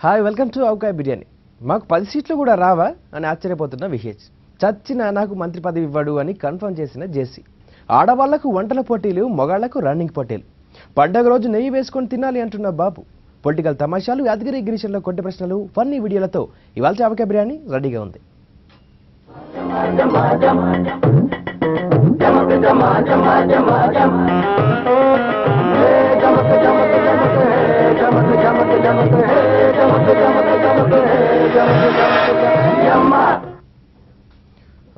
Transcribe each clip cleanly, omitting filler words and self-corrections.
Hi, welcome to avakaya biryani. మాకు 10 సీట్లు కూడా రావా అని ఆశ్చర్యపోతున్న విహెచ్. చచ్చిన నాకు మంత్రి పదవి ఇవ్వడు అని కన్ఫర్మ్ చేసిన జేసీ. ఆడవాళ్లకు వంటల పోటీలు, మగాళ్లకు రన్నింగ్ పోటీలు. పండగ రోజు నెయ్యి వేసుకొని తినాలి అంటున్న బాబు. పొలిటికల్ తమాషాలు, యాదగిరి గిరీశంలో కొట్టి ప్రశ్నలు, ఫన్నీ వీడియోలతో ఇవాళ అవకాయ బిర్యానీ రెడీగా ఉంది.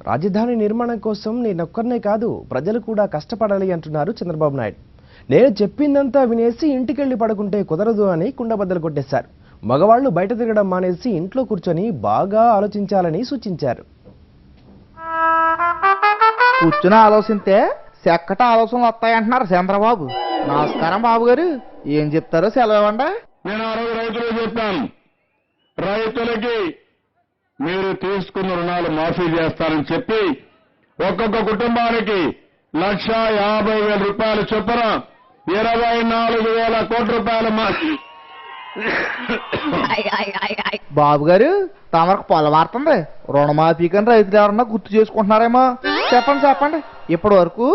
రాజధాని నిర్మాణం కోసం నేనొక్కరినే కాదు, ప్రజలు కూడా కష్టపడాలి అంటున్నారు చంద్రబాబు నాయుడు. నేను చెప్పిందంతా వినేసి ఇంటికెళ్లి పడుకుంటే కుదరదు అని కుండబద్దలు కొట్టేశారు. మగవాళ్లు బయట తిరగడం మానేసి ఇంట్లో కూర్చొని బాగా ఆలోచించాలని సూచించారు. కూర్చుని ఆలోచిస్తే చక్కట ఆలోచనలు వస్తాయంటున్నారు చంద్రబాబు. నమస్కారం బాబు గారు, ఏం చెప్తారో సెలవండి. నేను ఆ రోజు రైతులకు చెప్పాను, రైతులకి మీరు తీసుకున్న రుణాలు మాఫీ చేస్తారని చెప్పి ఒక్కొక్క కుటుంబానికి 1,50,000 రూపాయలు చొప్పున 24,000 కోట్ల రూపాయలు బాబు గారు, తమకు పొలవారుతుంది. రుణమాఫీకని రైతులు ఎవరన్నా గుర్తు చేసుకుంటున్నారేమో. చెప్పండి ఇప్పటి వరకు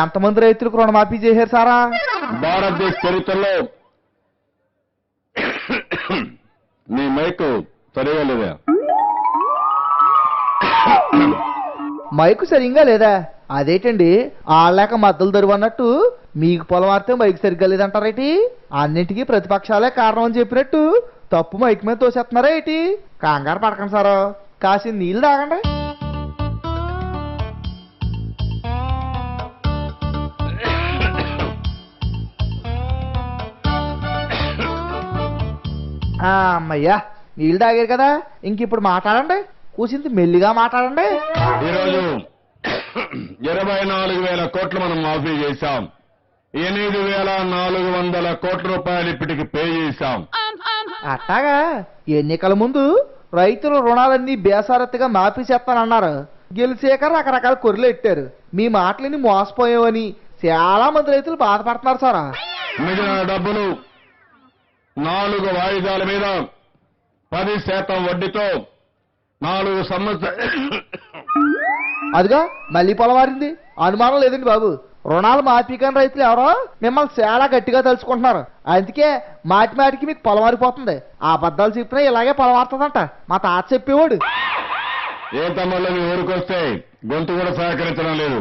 ఎంతమంది రైతులకు రుణమాఫీ చేశారు సారా? భారతదేశ చరిత్రలో నీ మైకు సరిగా లేదా? మైకు సరిగ్గా లేదా? అదేటండి, ఆళ్ళక మద్దలు దరువన్నట్టు మీకు పొలం వారితే మైకు సరిగ్గా లేదంటారేటి? అన్నింటికీ ప్రతిపక్షాలే కారణం అని చెప్పినట్టు తప్పు మైకు మీద తోసేస్తున్నారా ఏంటి? కంగారు పడకండి సారు, కాసి నీళ్ళు తాగండి. అమ్మయ్యా, నీళ్ళు తాగారు కదా, ఇంక ఇప్పుడు మాట్లాడండి. కూసింది మెల్లిగా మాట్లాడండి. ఈరోజు 24,000 కోట్లు మనం మాఫీ చేశాం. 8,400 కోట్ల రూపాయలు ఇప్పటికి పే చేశాం. అట్టాగా ఎన్నికల ముందు రైతుల రుణాలన్నీ బేసారత్తుగా మాఫీ చేస్తానన్నారు. గెలిచాక రకరకాల కొర్రెలు ఎట్టారు. మీ మాటలని మోసపోయామని చాలా మంది రైతులు బాధపడుతున్నారు సారా. మిగిలిన డబ్బులు 4 వాయిదాల మీద 10% వడ్డీతో 4 సంవత్సరాలు. అదిగా మళ్ళీ పొలవారింది. అనుమానం లేదండి బాబు, రుణాలు మాఫీ కాని రైతులు ఎవరో మిమ్మల్ని చాలా గట్టిగా తలుచుకుంటున్నారు. అందుకే మాటికి మీకు పొలమారిపోతుంది. ఆ అబద్ధాలు చెప్పినా ఇలాగే పొలమారుతుందంట మా తాత చెప్పేవాడు. ఏ తమ్ముళ్ళు మీ ఊరికొస్తే గొంతు కూడా సహకరించడం లేదు.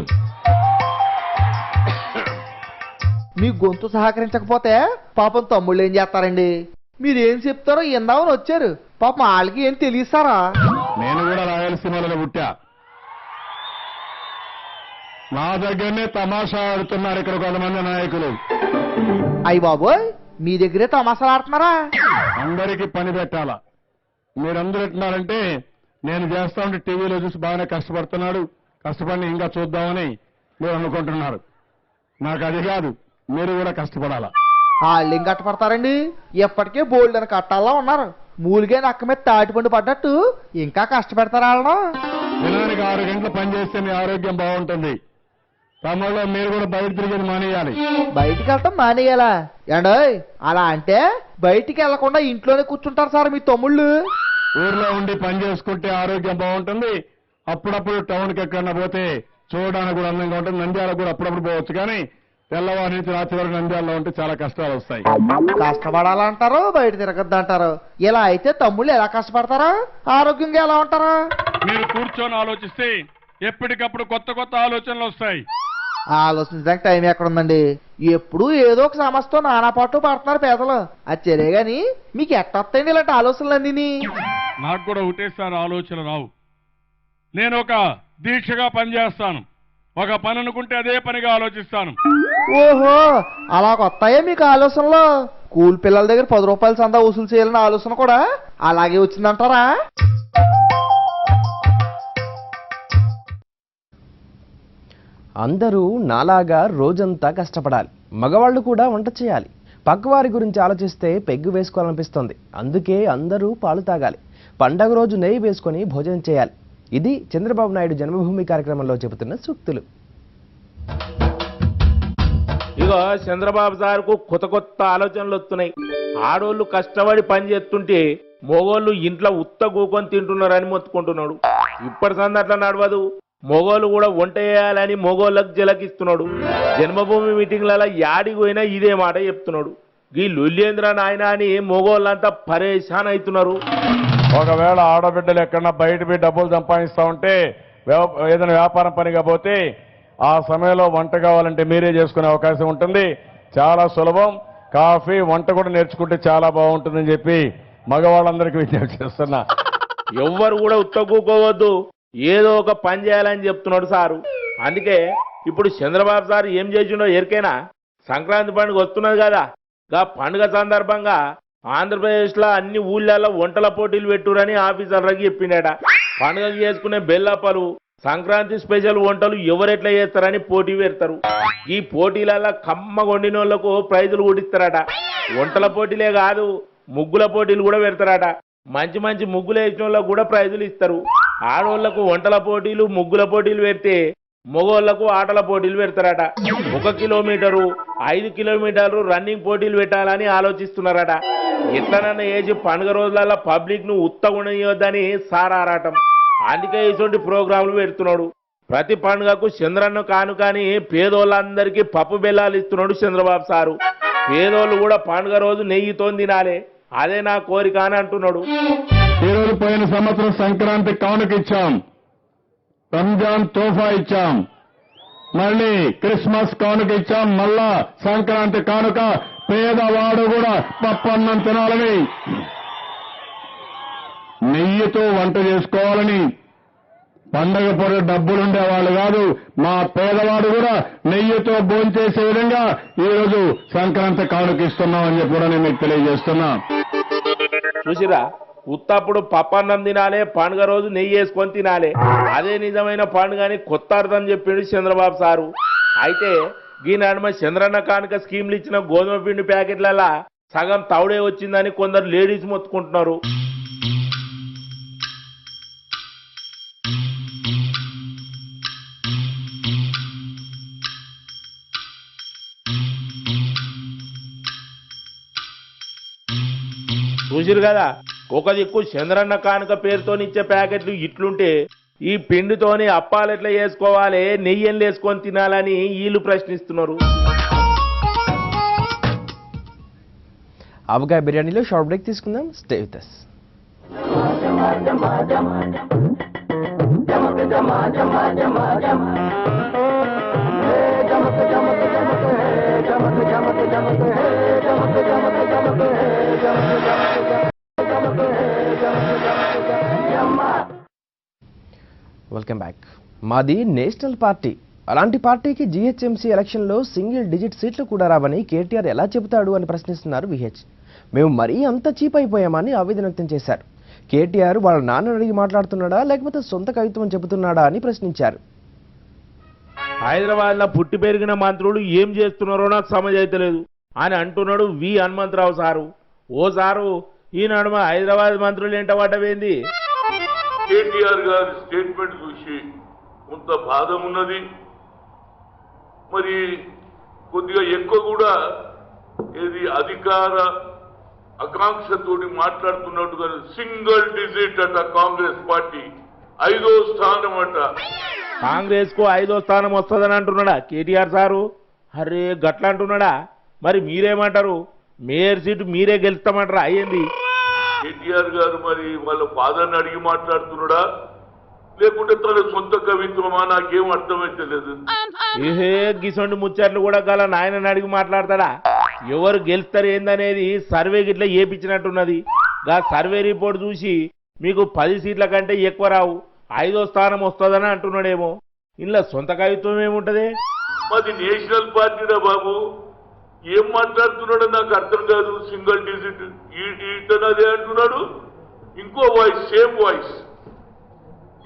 మీ గొంతు సహకరించకపోతే పాపం తమ్ముళ్ళు ఏం చేస్తారండి? మీరేం చెప్తారో ఇందామని వచ్చారు. పాపం వాళ్ళకి ఏం తెలియస్తారా? నేను కూడా రాయలసీమలో పుట్టా. నా దగ్గరనే తమాషా ఆడుతున్నారు ఇక్కడ కొంతమంది నాయకులు. అయ్య బాబోయ్, మీ దగ్గరే తమాషాలు ఆడుతున్నారా? అందరికీ పని పెట్టాలా? మీరందరూ ఎట్టున్నారంటే నేను చేస్తా ఉంటే టీవీలో చూసి బాగానే కష్టపడుతున్నాడు, కష్టపడి ఇంకా చూద్దామని మీరు అనుకుంటున్నారు. నాకు అది కాదు, మీరు కూడా కష్టపడాలా. వాళ్ళు ఏం కట్టపడతారండి? ఎప్పటికే బోల్డ్ అని కట్టాలా ఉన్నారు. మూలిగే నక్క మీద తాటిపండు పడ్డట్టు ఇంకా కష్టపెడతారా వాళ్ళను? దినానికి 6 గంటలు పనిచేస్తే మీ ఆరోగ్యం బాగుంటుంది. తమ్ముళ్ళు మీరు కూడా బయట తిరిగేది మానేయాలి. బయటికి వెళ్ళటం మానేయాలా? ఏండోయ్, అలా అంటే బయటికి వెళ్లకుండా ఇంట్లోనే కూర్చుంటారు సార్ మీ తమ్ముళ్ళు. ఊర్లో ఉండి పని చేసుకుంటే ఆరోగ్యం బాగుంటుంది. అప్పుడప్పుడు టౌన్కి ఎక్కడన్నా పోతే చూడడానికి కూడా అందంగా ఉంటుంది. నంద్యాలకు కూడా అప్పుడప్పుడు పోవచ్చు, కానీ తెల్లవారి నుంచి రాత్రి వరకు నంద్యాలలో ఉంటే చాలా కష్టాలు వస్తాయి. కష్టపడాలంటారు, బయట తిరగద్దు అంటారు. ఇలా అయితే తమ్ముళ్ళు ఎలా కష్టపడతారా? ఆరోగ్యంగా ఎలా ఉంటారా? మీరు కూర్చొని ఆలోచిస్తే ఎప్పటికప్పుడు కొత్త కొత్త ఆలోచనలు వస్తాయి. ఆలోచించడానికి టైం ఎక్కడుందండి? ఎప్పుడు ఏదో ఒక సమస్యతో నానాపాటు పడుతున్నారు పేదలు. అది చెరే గాని మీకు ఎట్టొస్తాయండి ఇలాంటి ఆలోచనలన్నీ? నాకు కూడా ఒకటేసారి ఆలోచన రావు. నేను ఒక దీక్షగా పనిచేస్తాను. ఒక పని అనుకుంటే అదే పనిగా ఆలోచిస్తాను. ఓహో, అలా కొత్తాయే మీకు ఆలోచనలో? స్కూల్ పిల్లల దగ్గర 10 రూపాయలు చందా వసూలు చేయాలన్న ఆలోచన కూడా అలాగే వచ్చిందంటారా? అందరూ నాలాగా రోజంతా కష్టపడాలి, మగవాళ్ళు కూడా వంట చేయాలి, పక్కవారి గురించి ఆలోచిస్తే పెగ్గు వేసుకోవాలనిపిస్తుంది. అందుకే అందరూ పాలు తాగాలి, పండగ రోజు నెయ్యి వేసుకొని భోజనం చేయాలి. ఇది చంద్రబాబు నాయుడు జన్మభూమి కార్యక్రమంలో చెబుతున్న సూక్తులు. ఇగో చంద్రబాబు సార్కు కొత్త కొత్త ఆలోచనలు వస్తున్నాయి. ఆడోళ్ళు కష్టపడి పని చేస్తుంటే మొగోళ్ళు ఇంట్లో ఉత్త కూకొని తింటున్నారని మొత్తుకుంటున్నాడు. ఇప్పటి సందట్లా నడవదు. మొగోళ్ళు కూడా వంట చేయాలని మొగోళ్ళకు జలకిస్తున్నాడు. జన్మభూమి మీటింగ్లలో యాడికి పోయినా ఇదే మాట చెప్తున్నాడు. ఈ లొల్లేంద్ర నాయన అని మొగోళ్ళంతా పరేషాన్ అవుతున్నారు. ఒకవేళ ఆడబిడ్డలు ఎక్కడన్నా బయట పోయి డబ్బులు సంపాదిస్తా ఉంటే ఏదైనా వ్యాపారం పనిగా పోతే ఆ సమయంలో వంట కావాలంటే మీరే చేసుకునే అవకాశం ఉంటుంది. చాలా సులభం. కాఫీ వంట కూడా నేర్చుకుంటే చాలా బాగుంటుందని చెప్పి మగవాళ్ళందరికీ విజ్ఞప్తి చేస్తున్నా. ఎవ్వరు కూడా ఉత్తగూకోవద్దు, ఏదో ఒక పని చేయాలని చెప్తున్నాడు సారు. అందుకే ఇప్పుడు చంద్రబాబు సార్ ఏం చేసిండో ఎరికైనా, సంక్రాంతి పండుగ వస్తున్నది కదా, గా పండుగ సందర్భంగా ఆంధ్రప్రదేశ్లో అన్ని ఊళ్ళల్లో వంటల పోటీలు పెట్టురని ఆఫీసర్లకి చెప్పిండట. పండుగ చేసుకునే బెల్లప్పలు, సంక్రాంతి స్పెషల్ వంటలు ఎవరెట్లా చేస్తారని పోటీ పెడతారు. ఈ పోటీలలో కమ్మ వండిన వాళ్లకు ప్రైజులు కూడిస్తారట. వంటల పోటీలే కాదు, ముగ్గుల పోటీలు కూడా పెడతారట. మంచి మంచి ముగ్గులు వేసిన వాళ్ళకు కూడా ప్రైజులు ఇస్తారు. ఆడవాళ్లకు వంటల పోటీలు, ముగ్గుల పోటీలు పెడితే మగవాళ్లకు ఆటల పోటీలు పెడతారట. 1 కిలోమీటరు, 5 కిలోమీటర్లు రన్నింగ్ పోటీలు పెట్టాలని ఆలోచిస్తున్నారట. ఎట్లనన్నా ఏజ్ పండుగ రోజులలో పబ్లిక్ ను ఉత్తగుండవద్దని సార్ ఆరాటం. అందుకే ఇటువంటి ప్రోగ్రాంలు పెడుతున్నాడు. ప్రతి పండుగకు చంద్రన్న కానుకని పేదోళ్ళందరికీ పప్పు బెల్లాలు ఇస్తున్నాడు చంద్రబాబు సారు. పేదోళ్ళు కూడా పండుగ రోజు నెయ్యితో తినాలి, అదే నా కోరిక అని అంటున్నాడు. ఈరోజు పోయిన సంవత్సరం సంక్రాంతి కానుక ఇచ్చాం, రంజాన్ తోఫా ఇచ్చాం, మళ్ళీ క్రిస్మస్ కానుక ఇచ్చాం, మళ్ళా సంక్రాంతి కానుక పేదవాడు కూడా పప్పన్నం తినాలని, నెయ్యితో వంట చేసుకోవాలని. పండగ పొర డబ్బులుండేవాళ్ళు కాదు, మా పేదవాడు కూడా నెయ్యితో భోంచేసే విధంగా ఈరోజు సంక్రాంతి కానుక ఇస్తున్నామని చెప్పి కూడా నేను మీకు తెలియజేస్తున్నా. చూసిరా, ఉత్తప్పుడు పప్పన్నం తినాలి, పండుగ రోజు నెయ్యి వేసుకొని తినాలి, అదే నిజమైన పండుగ అని కొత్త అర్థం చెప్పిండు చంద్రబాబు సారు. అయితే ఈ నడుమ చంద్రన్న కానుక స్కీమ్లు ఇచ్చిన గోధుమ పిండి ప్యాకెట్లలో సగం తౌడే వచ్చిందని కొందరు లేడీస్ మొత్తుకుంటున్నారు. చూసిరు కదా, ఒక దిక్కు చంద్రన్న కానుక పేరుతోనిచ్చే ప్యాకెట్లు ఇట్లుంటే, ఈ పిండితోని అప్పాలు ఎట్లా చేసుకోవాలి, నెయ్యం వేసుకొని తినాలని వీళ్ళు ప్రశ్నిస్తున్నారు. ఆవకాయ బిర్యానీలో షార్ట్ బ్రేక్ తీసుకుందాం. Stay with us. Welcome back. మాది నేషనల్ పార్టీ. అలాంటి పార్టీకి జీహెచ్ఎంసీ ఎలక్షన్లో సింగిల్ డిజిట్ సీట్లు కూడా రావని కేటీఆర్ ఎలా చెబుతాడు అని ప్రశ్నిస్తున్నారు విహెచ్. మేము మరీ అంత చీప్ అయిపోయామని ఆవేదన వ్యక్తం చేశారు. కేటీఆర్ వాళ్ళ నాన్న అడిగి మాట్లాడుతున్నాడా లేకపోతే సొంత కవిత్వం చెబుతున్నాడా అని ప్రశ్నించారు. హైదరాబాద్లో పుట్టి పెరిగిన మంత్రులు ఏం చేస్తున్నారో నాకు సమజైతలేదు అని అంటున్నాడు వి హనుమంతరావు సారు. ఓ సారు, ఈ నడుమ హైదరాబాద్ మంత్రులు ఏంట పడ్డవేంది? కేటీఆర్ గారి స్టేట్మెంట్ చూసి కొంత బాధ ఉన్నది. మరి కొద్దిగా ఎక్కువ కూడా ఏది అధికార ఆకాంక్షతోటి మాట్లాడుతున్నట్టుగా సింగిల్ డిజిట్ అట కాంగ్రెస్ పార్టీ 5వ స్థానం అట. కాంగ్రెస్ కు 5వ స్థానం వస్తుందని అంటున్నాడా కేటీఆర్ సారు? అరే గట్లా అంటున్నాడా? మరి మీరేమంటారు? మేయర్ సీటు మీరే గెలుస్తామంటారా? అయ్యింది కేటీఆర్ గారు మరి వాళ్ళ ఫాదర్ని అడిగి మాట్లాడుతున్నాడా లేకుంటే తన సొంత కవిత్వమా? నాకేం అర్థమైతలేదు. ఏహే గిసొంటి ముచ్చట్లు కూడా గల నాయనని అడిగి మాట్లాడతాడా? ఎవరు గెలుస్తారు ఏందనేది సర్వే గిట్లా ఏపించినట్టున్నది. గా సర్వే రిపోర్ట్ చూసి మీకు 10 సీట్ల కంటే ఎక్కువ రావు, 5వ స్థానం వస్తుందని అంటున్నాడేమో. ఇంట్లో సొంత కవిత్వం ఏముంటది? మాది నేషనల్ పార్టీరా బాబు, ఏం మాట్లాడుతున్నాడో నాకు అర్థం కాదు. సింగిల్ డిజిట్ ఈతనదే అంటున్నాడు, ఇంకో వాయిస్ సేమ్ వాయిస్.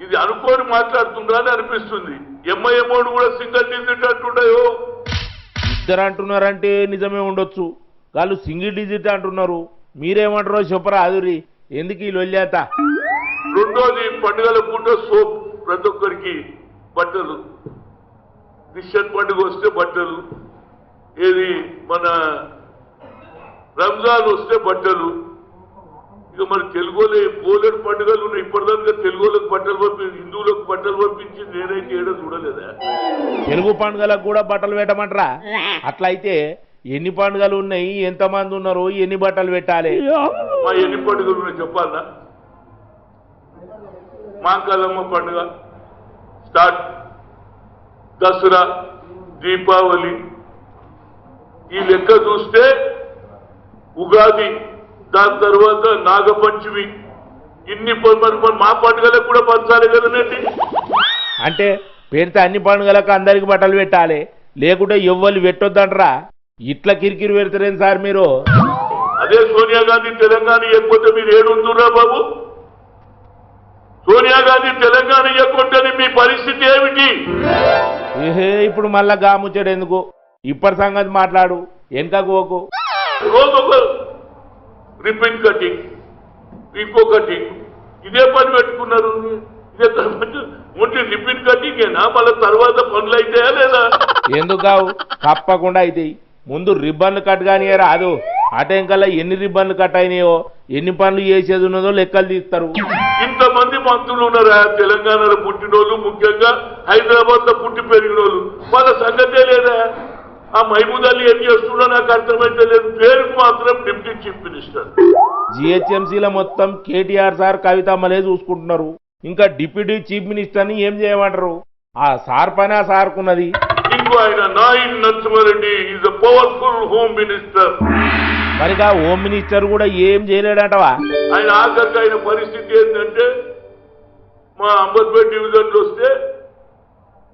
ఇది అనుకోని మాట్లాడుతుండ్రా అని అనిపిస్తుంది. ఎంఐఎంఓడు కూడా సింగిల్ డిజిట్ అంటున్నాయో. ఇద్దరు అంటున్నారంటే నిజమే ఉండొచ్చు. వాళ్ళు సింగిల్ డిజిట్ అంటున్నారు. మీరేమంటారో చెప్పరా అదురి, ఎందుకు ఈ లొల్లేత? రెండోది పండుగల పూట సోప్, ప్రతి ఒక్కరికి బట్టలు. క్రిస్టియన్ పండుగ వస్తే బట్టలు, ఏది మన రంజాన్ వస్తే బట్టలు. ఇక మరి తెలుగులో పోలేని పండుగలు ఉన్నాయి. ఇప్పటిదాకా తెలుగులకు బట్టలు పంపించి, హిందువులకు బట్టలు పంపించి నేనైతే ఏడో చూడలేదా? తెలుగు పండుగలకు కూడా బట్టలు పెట్టమంటారా? అట్లయితే ఎన్ని పండుగలు ఉన్నాయి, ఎంతమంది ఉన్నారు, ఎన్ని బట్టలు పెట్టాలి? మా ఎన్ని పండుగలు ఉన్నాయి చెప్పాలా? మాంకాలమ్మ పండుగ స్టార్ట్, దసరా, దీపావళి, ఈ లెక్క చూస్తే ఉగాది, దాని తర్వాత నాగపంచమి, ఇన్ని మా పండుగలకు కూడా పంచాలి కదనండి. అంటే పెడితే అన్ని పండుగలకు అందరికి బట్టలు పెట్టాలి, లేకుంటే ఎవ్వరు పెట్టొద్దంటారా? ఇట్లా కిరికిరి పెడతారేం సార్ మీరు? అదే సోనియా గాంధీ తెలంగాణ ఇవ్వకపోతే మీరు ఏడుందురా బాబు? సోనియా గాంధీ తెలంగాణ ఇవ్వకుంటే మీ పరిస్థితి ఏమిటి? ఏహే, ఇప్పుడు మళ్ళా గాముచ్చాడు ఎందుకు? ఇప్పటి సంగతి మాట్లాడు, వెనకకు పోకు. రోజొక రిబ్బన్ కటింగ్, ఇంకో కటింగ్, ఇదే పని పెట్టుకున్నారు. ఇదే ఓన్లీ రిబ్బన్ కటింగేనా? మళ్ళీ తర్వాత పనులు అయితాయా లేదా? ఎందుకు కావు? తప్పకుండా అవుతాయి. ముందు రిబ్బన్లు కట్ కానీ రాదు. అటెంకల్లా ఎన్ని రిబ్బన్లు కట్ అయినాయో, ఎన్ని పనులు చేసేది ఉన్నదో లెక్కలు తీస్తారు. ఇంతమంది మంత్రులు ఉన్నారా తెలంగాణలో పుట్టినోళ్ళు, ముఖ్యంగా హైదరాబాద్ లో పుట్టి పెరిగినోళ్ళు? వాళ్ళ సంగతే లేదా? ఆ మహమూద్ అలీ ఏం చేస్తున్నా నాకు అర్థమైతే లేదు. పేరుకు మాత్రం డిప్యూటీ చీఫ్ మినిస్టర్. జిహెచ్ఎంసీలో మొత్తం కేటీఆర్ సార్, కవితమ్మలే చూసుకుంటున్నారు. ఇంకా డిప్యూటీ చీఫ్ మినిస్టర్ ని ఏం చేయమంటారు? ఆ సార్ పని ఆ సార్కున్నది. ఇంకో ఆయన Nayini Narasimha Reddy is a powerful home minister. మరిగా హోమ్ మినిస్టర్ కూడా ఏం చేయలేడటవా? ఆయన ఆఖరికి ఆయన పరిస్థితి ఏంటంటే, మా అంబర్పేట డివిజన్లు వస్తే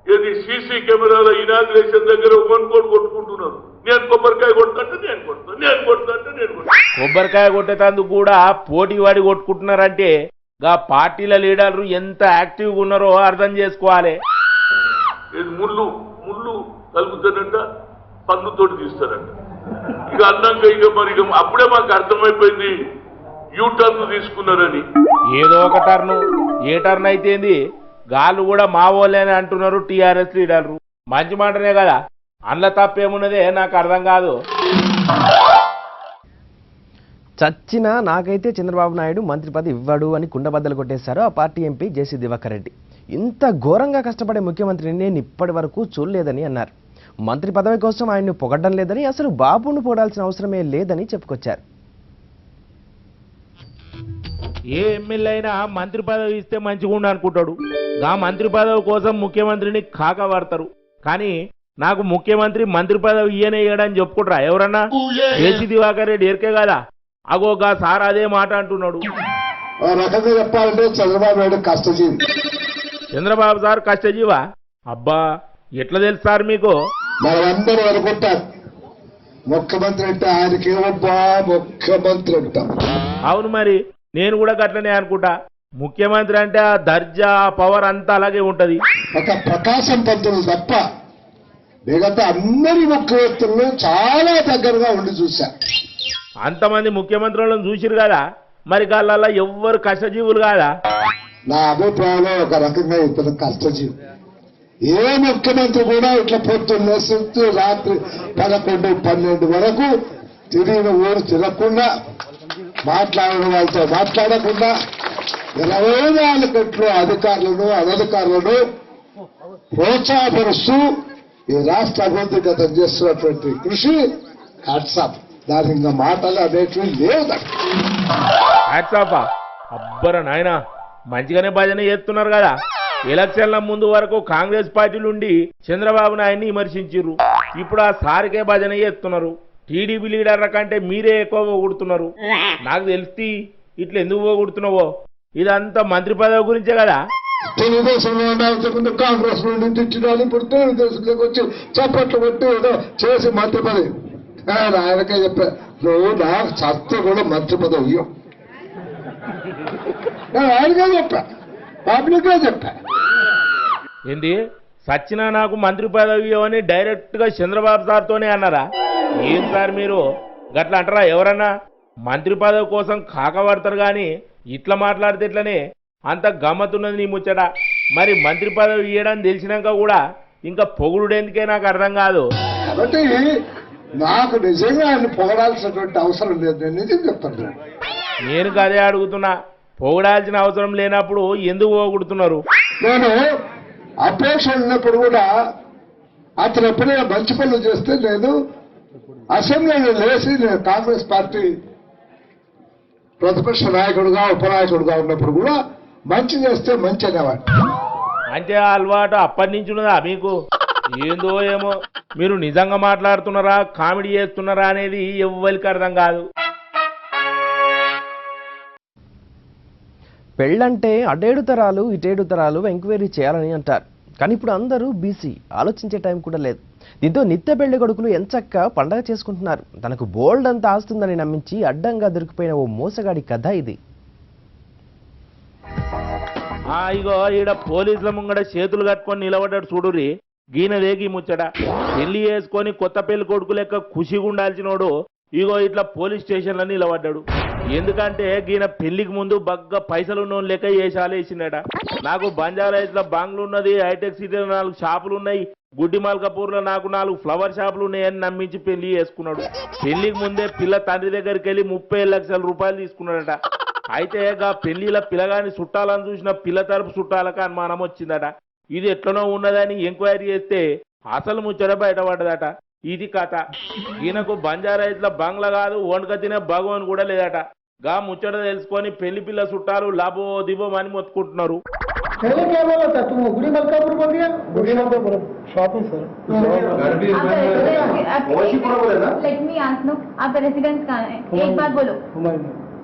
ఏది సీసీ కెమెరాల ఇనాగ్రేషన్ దగ్గర 1 కోటి కొట్టుకుంటున్నారు. నేను కొబ్బరికాయ కొడతాంటే నేను కొడతాను, నేను కొడతాంటే నేను కొడతాను. కొబ్బరికాయ కొట్టేటందుకు కూడా పోటీ వాడి కొట్టుకుంటున్నారంటే గా పార్టీల లీడర్లు ఎంత యాక్టివ్గా ఉన్నారో అర్థం చేసుకోవాలి. ముళ్ళు ముళ్ళు కలుగుతానంట, పన్నుతోటి తీస్తారంట. ఇక అన్నాక ఇక మరి అప్పుడే మాకు అర్థమైపోయింది యూటర్న్ తీసుకున్నారని. ఏదో ఒక టర్ను, ఏ టర్న్ అయితేంది, గాళ్ళు కూడా మా వాళ్ళని అంటున్నారు టీఆర్ఎస్ లీడర్లు. మంచి మాటనే కదా, అందులో తప్పేమున్నదే నాకు అర్థం కాదు. చచ్చినా నాకైతే చంద్రబాబు నాయుడు మంత్రి పదవి ఇవ్వడు అని కుండబద్దలు కొట్టేశారు ఆ party MP JC Diwakar Reddy. ఇంత ఘోరంగా కష్టపడే ముఖ్యమంత్రిని నేను ఇప్పటి వరకు చూడలేదని అన్నారు. మంత్రి పదవి కోసం ఆయన్ను పొగడ్డం లేదని, అసలు బాబును పొడాల్సిన అవసరమే లేదని చెప్పుకొచ్చారు. ఏ ఎమ్మెల్యే అయినా మంత్రి పదవి ఇస్తే మంచిగా ఉండు అనుకుంటాడు. గా మంత్రి పదవి కోసం ముఖ్యమంత్రిని కాకవాడతారు. కానీ నాకు ముఖ్యమంత్రి మంత్రి పదవి ఇయ్యనేయడని చెప్పుకుంటారా ఎవరన్నా? జేసీ దివాకర్ రెడ్డి ఎరికే కదా, అగోగా సార్ అదే మాట అంటున్నాడు. రకంగా చెప్పాలంటే చంద్రబాబు నాయుడు కష్టజీవి. చంద్రబాబు సార్ కష్టజీవా? అబ్బా, ఎట్లా తెలుసు సార్ మీకు? మనమందరూ అనుకుంటారు ముఖ్యమంత్రి అంటే ఆయనకేమబ్బా ముఖ్యమంత్రి అంటాం. అవును, మరి నేను కూడా గట్లనే అనుకుంటా. ముఖ్యమంత్రి అంటే ఆ దర్జా, పవర్ అంతా అలాగే ఉంటది. ఒక ప్రకాశం పంతులు తప్ప మిగతా అందరి ముఖ్యమంత్రులు చాలా దగ్గరగా ఉండి చూశా. అంతమంది ముఖ్యమంత్రులను చూసిరు కదా, మరి గాళ్ళ ఎవ్వరు కష్టజీవులు కాదా? నా అభిప్రాయంలో ఒక రకంగా ఇతను కష్టజీవి. ఏ ముఖ్యమంత్రి కూడా ఇట్లా పొద్దున్న సుత్తు రాత్రి 11, 12 వరకు తిరిగిన ఊరు తిరగకుండా, మాట్లాడిన వాళ్ళతో మాట్లాడకుండా 24 గంటలు అధికారులను అనధికారులను ప్రోత్సాహపరుస్తూ ఈ రాష్ట్ర అభివృద్ధి గతం చేస్తున్నటువంటి కృషి హ్యాట్సాప్. దాని ఇంకా మాటలు అనేటివి లేవు. హ్యాట్సాపా? అబ్బర నాయన, మంచిగానే భజన చేస్తున్నారు కదా. ఎలక్షన్ల ముందు వరకు కాంగ్రెస్ పార్టీలు ఉండి చంద్రబాబు నాయుడిని విమర్శించారు. ఇప్పుడు ఆ సారికే భజన చేస్తున్నారు. టీడీపీ లీడర్ల కంటే మీరే ఎక్కువ పోగొడుతున్నారు. నాకు తెలిసి ఇట్లా ఎందుకు పోగొడుతున్నావో, ఇదంతా మంత్రి పదవి గురించే కదా. తెలుగుదేశంలో ఉండాల్సింది కాంగ్రెస్ నుండి తిట్టడానికి ఇప్పుడు తెలుగుదేశంలోకి వచ్చి చప్పట్లు కొట్టి ఏదో చేసి మంత్రి పదవి. ఆయనకే చెప్పా, నువ్వు నాకు చస్తే కూడా మంత్రి పదవి ఇవ్వం. ఆయనకే చెప్పా, పబ్లిక్గా చెప్పా. ఏంది సచ్చినా నాకు మంత్రి పదవి అని డైరెక్ట్ గా చంద్రబాబు సార్తోనే అన్నారా? ఏం సార్ మీరు గట్లా అంటారా ఎవరన్నా? మంత్రి పదవి కోసం కాకపడతారు కానీ ఇట్లా మాట్లాడితే ఇట్లనే అంత గమ్మతున్నది నీ ముచ్చట. మరి మంత్రి పదవి ఇవ్వడం తెలిసినాక కూడా ఇంకా పొగుడుడేందుకే నాకు అర్థం కాదు. కాబట్టి నాకు నిజంగా ఆయన పొగడాల్సినటువంటి అవసరం లేదు, నేను నిజం చెప్తాను. నేను అదే అడుగుతున్నా, పొగడాల్సిన అవసరం లేనప్పుడు ఎందుకు పోగొడుతున్నారు? నేను అపేక్ష ఉన్నప్పుడు కూడా అతను ఎప్పుడైనా మంచి పనులు చేస్తే నేను అసెంబ్లీలో లేచి నేను కాంగ్రెస్ పార్టీ ప్రతిపక్ష నాయకుడుగా ఉపనాయకుడుగా ఉన్నప్పుడు కూడా మంచి చేస్తే మంచి అనేవాడు. అంటే ఆ అలవాటు అప్పటి నుంచి ఉన్నదా మీకు? ఏందో ఏమో మీరు నిజంగా మాట్లాడుతున్నారా కామెడీ చేస్తున్నారా అనేది ఎవ్వరికి అర్థం కాదు. పెళ్ళంటే అటేడు తరాలు ఇటేడు తరాలు ఎంక్వైరీ చేయాలని అంటారు. కానీ ఇప్పుడు అందరూ బీసీ, ఆలోచించే టైం కూడా లేదు. దీంతో నిత్య పెళ్లి కొడుకులు ఎంచక్క పండగ చేసుకుంటున్నారు. తనకు బోల్డ్ అంతా ఆస్తుందని నమ్మించి అడ్డంగా దొరికిపోయిన ఓ మోసగాడి కథ ఇది. ఇగో ఈడ పోలీసుల ముంగడ చేతులు కట్టుకొని నిలబడ్డాడు చూడురి, గీనదేగి ముచ్చట. పెళ్లి చేసుకొని కొత్త పెళ్లి కొడుకు లెక్క ఖుషిగా ఉండాల్సినోడు ఇగో ఇట్లా పోలీస్ స్టేషన్లో నిలబడ్డాడు. ఎందుకంటే గీన పెళ్లికి ముందు బగ్గ పైసలున్నోని లెక్క వేసాలేసిందట. నాకు బంజారాహిల్స్లో బంగ్లు ఉన్నది, హైటెక్ సిటీలో 4 షాపులు ఉన్నాయి, గుడ్డి మల్కాపూర్లో నాకు 4 ఫ్లవర్ షాపులు ఉన్నాయని నమ్మించి పెళ్లి చేసుకున్నాడు. పెళ్లికి ముందే పిల్ల తండ్రి దగ్గరికి వెళ్ళి 30 లక్షల రూపాయలు తీసుకున్నాడట. అయితే గా పెళ్లిల పిల్లగాని చుట్టాలని చూసిన పిల్ల తరపు చుట్టాలకు అనుమానం వచ్చిందట. ఇది ఎట్లనో ఉన్నదని ఎంక్వైరీ చేస్తే అసలు ముచ్చట బయటపడ్డదట. ఇది కథ. ఈయనకు బంజారాహిల్స్లో బంగ్లా కాదు, వండుక తినే భగవాన్ కూడా లేదట. గా ముచ్చట తెలుసుకొని పెళ్లి పిల్ల చుట్టాలు లాభో దిబో అని మొత్తుకుంటున్నారు.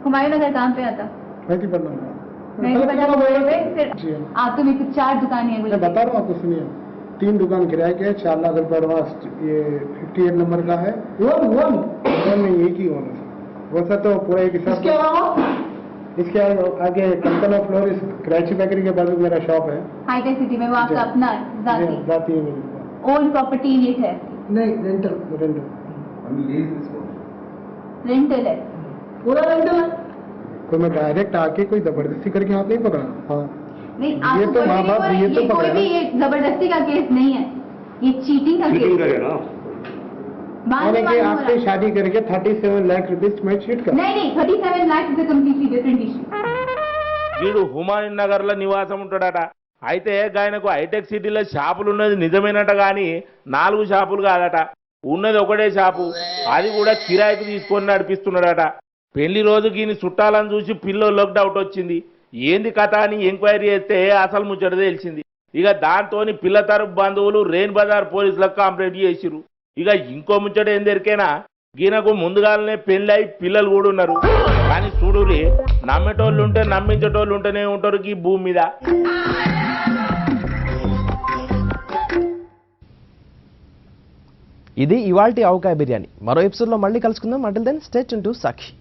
हुमायूं नगर कहाँ पे आता? तो मेरे को 4 दुकानें हैं। मैं बता रहा हूँ आपको, सुनिए। 3 दुकान किराए के 4 लाख रुपए एडवांस, ये 58 नंबर का है। वन में एक ही होना वैसा तो पूरा एक हिसाब। इसके आगे कंपना फ्लोर इस कराची बेकरी के बाजू मेरा शॉप है, हाईटेक सिटी में। वो आपका अपना जाती है। ओल्ड प्रॉपर्टी ये है? नहीं, रेंटल रेंटल है, पूरा रेंटल है। कोई मैं डायरेक्ट आके कोई जबरदस्ती करके हाथ नहीं पकड़ा। हाँ नहीं, ये तो माँ बाप ये तो कोई भी ये जबरदस्ती का केस नहीं है, ये चीटिंग का केस है। आपसे शादी करके 37 लाख रुपीज में चीट कर। नहीं, 37 लाख रुपए कंप्लीटली डिफरेंट इशू। వీడు హుమాయూన్ నగర్ లో నివాసం ఉంటాడట. అయితే ఆయనకు హైటెక్ సిటీలో షాపులు ఉన్నది నిజమేనట, గాని 4 షాపులు కాదట, ఉన్నది ఒకటే షాపు. అది కూడా కిరాయికి తీసుకొని నడిపిస్తున్నాడట. పెళ్లి రోజు గీని చుట్టాలని చూసి పిల్లోళ్ళకి డౌట్ వచ్చింది. ఏంది కథ అని ఎంక్వైరీ చేస్తే అసలు ముచ్చట తెలిసింది. ఇక దాంతోని పిల్ల తరపు బంధువులు రెయిన్ బజార్ పోలీసులకు కంప్లైంట్ చేసిరు. ఇక ఇంకో ముచ్చట ఏం దొరికేనా, గీనకు ముందుగానే పెళ్ళై పిల్లలు కూడా ఉన్నారు. కానీ చూడురి, నమ్మేటోళ్ళు ఉంటే నమ్మించేటోళ్ళు ఉంటేనే ఉంటారు ఈ భూమి మీద. ఇది ఇవాల్టి ఆవకాయ బిర్యానీ. మరో ఎపిసోడ్లో మళ్ళీ కలుసుకుందాం. Until then stay tune to Sakshi.